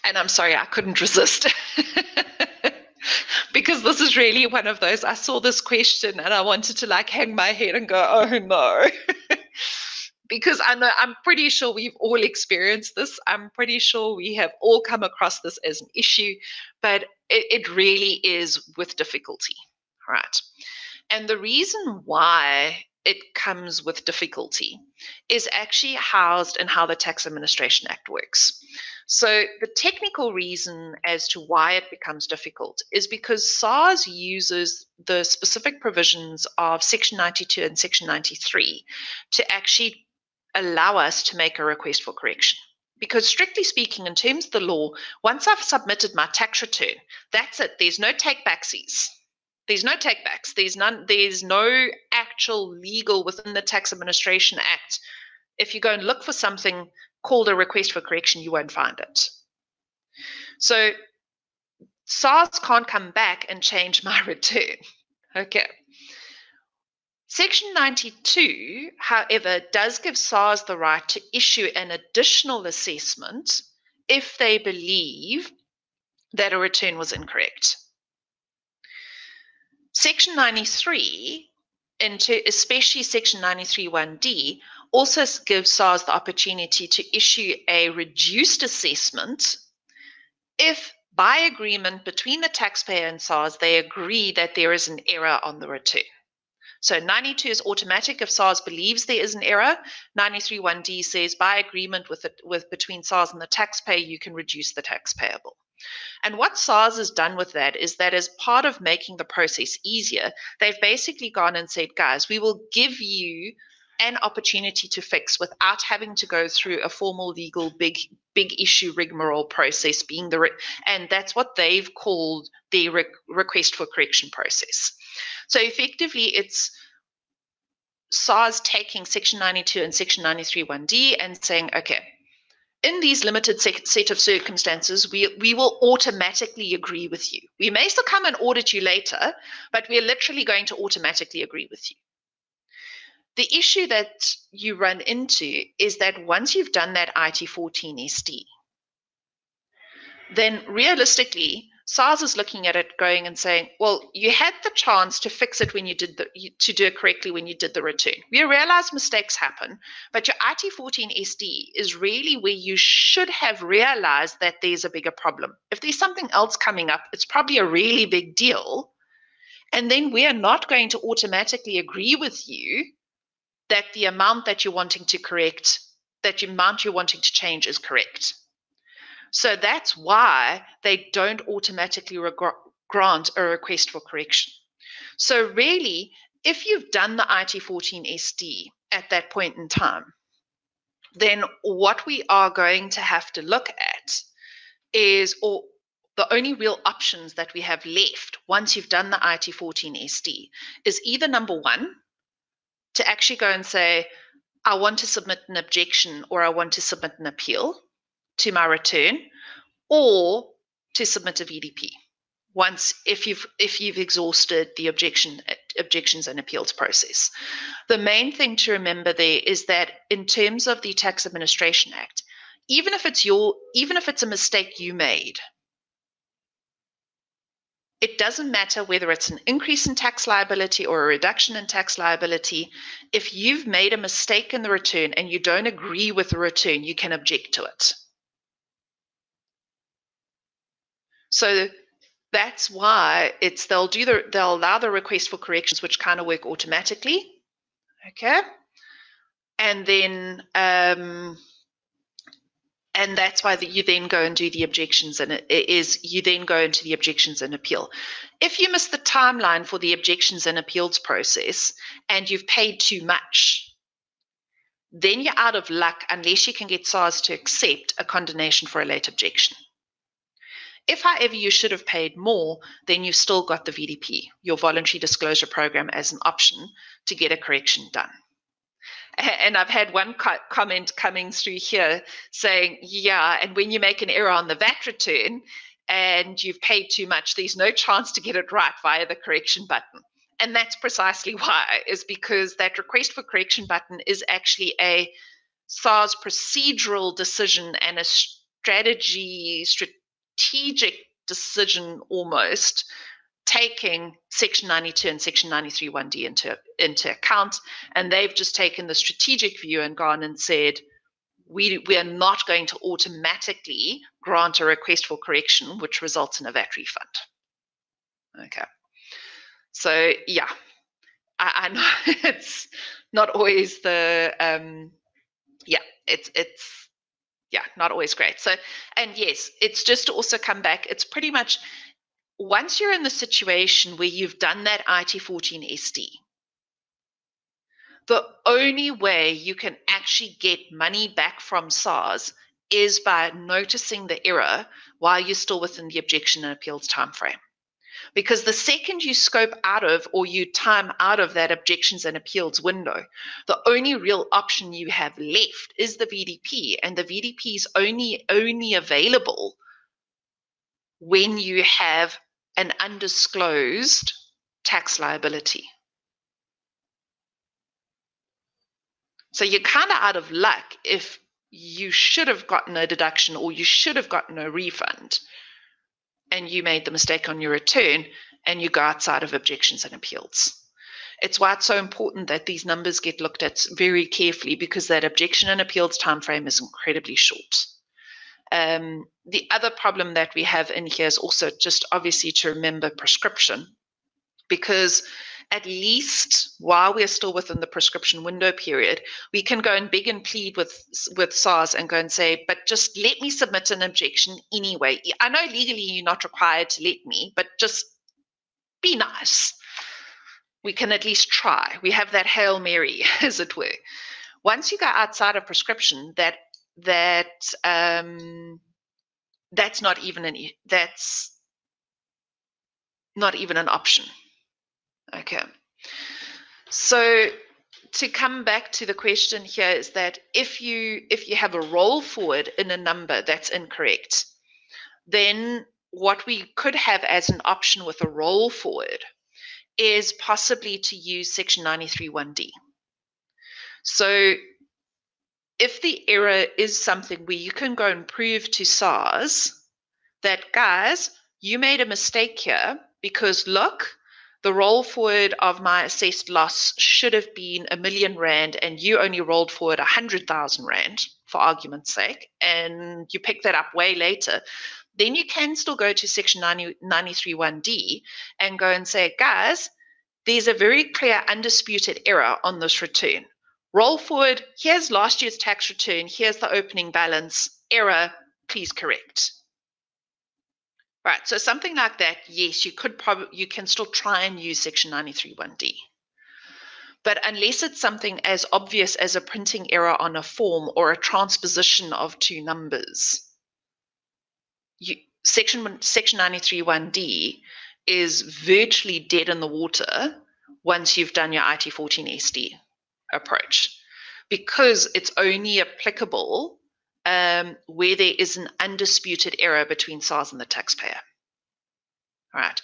And I'm sorry, I couldn't resist. Because this is really one of those, I saw this question and I wanted to like hang my head and go, oh no. Because I'm pretty sure we've all experienced this. I'm pretty sure we have all come across this as an issue, but it really is with difficulty, right? And the reason why it comes with difficulty is actually housed in how the Tax Administration Act works. So the technical reason as to why it becomes difficult is because SARS uses the specific provisions of Section 92 and Section 93 to actually allow us to make a request for correction. Because strictly speaking, in terms of the law, once I've submitted my tax return, that's it. There's no take-backsies. There's no takebacks. There's no actual legal within the Tax Administration Act. If you go and look for something called a request for correction, you won't find it. So SARS can't come back and change my return. Okay. Section 92, however, does give SARS the right to issue an additional assessment if they believe that a return was incorrect. Section 93, especially Section 93(1)(d), also gives SARS the opportunity to issue a reduced assessment if, by agreement between the taxpayer and SARS, they agree that there is an error on the return. So 92 is automatic if SARS believes there is an error. 93(1)(d) says by agreement between SARS and the taxpayer, you can reduce the tax payable. And what SARS has done with that is that as part of making the process easier, they've basically gone and said, guys, we will give you an opportunity to fix without having to go through a formal legal big issue rigmarole process, and that's what they've called the request for correction process. So effectively, it's SARS taking Section 92 and Section 93(1)(d) and saying, okay, in these limited set of circumstances, we will automatically agree with you. We may still come and audit you later, but we're literally going to automatically agree with you. The issue that you run into is that once you've done that IT14 SD, then realistically, SARS is looking at it going and saying, well, you had the chance to fix it when you did to do it correctly when you did the return. We realize mistakes happen, but your IT14 SD is really where you should have realized that there's a bigger problem. If there's something else coming up, it's probably a really big deal. And then we are not going to automatically agree with you that the amount that you're wanting to correct, that the amount you're wanting to change is correct. So that's why they don't automatically grant a request for correction. So really, if you've done the IT14 SD at that point in time, then what we are going to have to look at is, or the only real options that we have left once you've done the IT14 SD is either number one, to actually go and say, I want to submit an objection or I want to submit an appeal to my return, or to submit a VDP if you've exhausted the objections and appeals process. The main thing to remember there is that in terms of the Tax Administration Act, even if it's a mistake you made, it doesn't matter whether it's an increase in tax liability or a reduction in tax liability. If you've made a mistake in the return and you don't agree with the return, you can object to it. So that's why they'll allow the request for corrections, which kind of work automatically. Okay. And then and that's why you then go and do the objections, and you then go into the objections and appeal. If you miss the timeline for the objections and appeals process and you've paid too much, then you're out of luck unless you can get SARS to accept a condonation for a late objection. If, however, you should have paid more, then you've still got the VDP, your voluntary disclosure program, as an option to get a correction done. And I've had one comment coming through here saying, yeah, and when you make an error on the VAT return and you've paid too much, there's no chance to get it right via the correction button. And that's precisely why, is because that request for correction button is actually a SARS procedural decision and a strategic decision almost, taking Section 92 and Section 93 1D into account, and they've just taken the strategic view and gone and said, we are not going to automatically grant a request for correction, which results in a VAT refund. Okay. So, yeah, I know it's not always the, it's not always great. So, and yes, it's just to also come back, it's pretty much, once you're in the situation where you've done that IT14 SD, the only way you can actually get money back from SARS is by noticing the error while you're still within the objection and appeals timeframe. Because the second you scope out of or you time out of that objections and appeals window, the only real option you have left is the VDP, and the VDP is only available when you have an undisclosed tax liability. So you're kind of out of luck if you should have gotten a deduction or you should have gotten a refund and you made the mistake on your return and you go outside of objections and appeals. It's why it's so important that these numbers get looked at very carefully, because that objection and appeals timeframe is incredibly short. The other problem that we have in here is also just obviously to remember prescription, because at least while we're still within the prescription window period, we can go and beg and plead with SARS and go and say, but just let me submit an objection anyway. I know legally you're not required to let me, but just be nice. We can at least try. We have that Hail Mary, as it were. Once you go outside of prescription, that's not even an option. Okay. So to come back to the question here is that if you have a roll forward in a number that's incorrect, then what we could have as an option with a roll forward is possibly to use Section 93 1D. So if the error is something where you can go and prove to SARS that, guys, you made a mistake here because look, the roll forward of my assessed loss should have been R1,000,000 and you only rolled forward 100,000 Rand, for argument's sake, and you pick that up way later, then you can still go to Section 93 1D and go and say, guys, there's a very clear undisputed error on this return. Roll forward, here's last year's tax return, here's the opening balance, error, please correct. Right, so something like that, yes, you can still try and use Section 93 1D. But unless it's something as obvious as a printing error on a form or a transposition of two numbers, Section 93 1D is virtually dead in the water once you've done your IT14 SD approach, because it's only applicable where there is an undisputed error between SARS and the taxpayer. All right.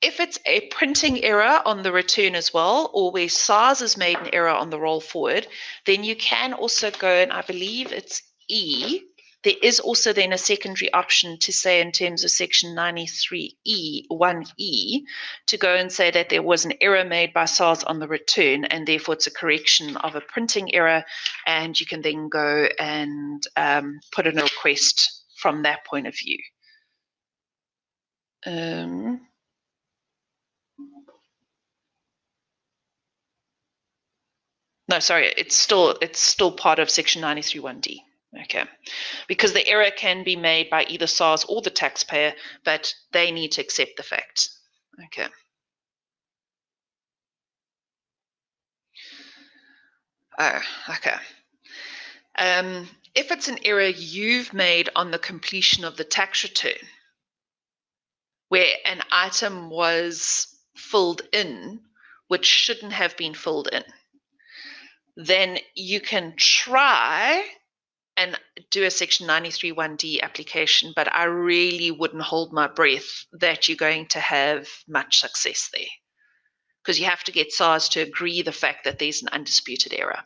If it's a printing error on the return as well, or where SARS has made an error on the roll forward, then you can also go, and I believe it's E. There is also then a secondary option to say in terms of Section 93E, 1E, to go and say that there was an error made by SARS on the return, and therefore it's a correction of a printing error, and you can then go and put in a request from that point of view. No, sorry, it's still part of Section 93 1D. Okay, because the error can be made by either SARS or the taxpayer, but they need to accept the fact. Okay. Oh, okay. If it's an error you've made on the completion of the tax return, where an item was filled in which shouldn't have been filled in, then you can try and do a Section 93 1D application, but I really wouldn't hold my breath that you're going to have much success there, because you have to get SARS to agree the fact that there's an undisputed error.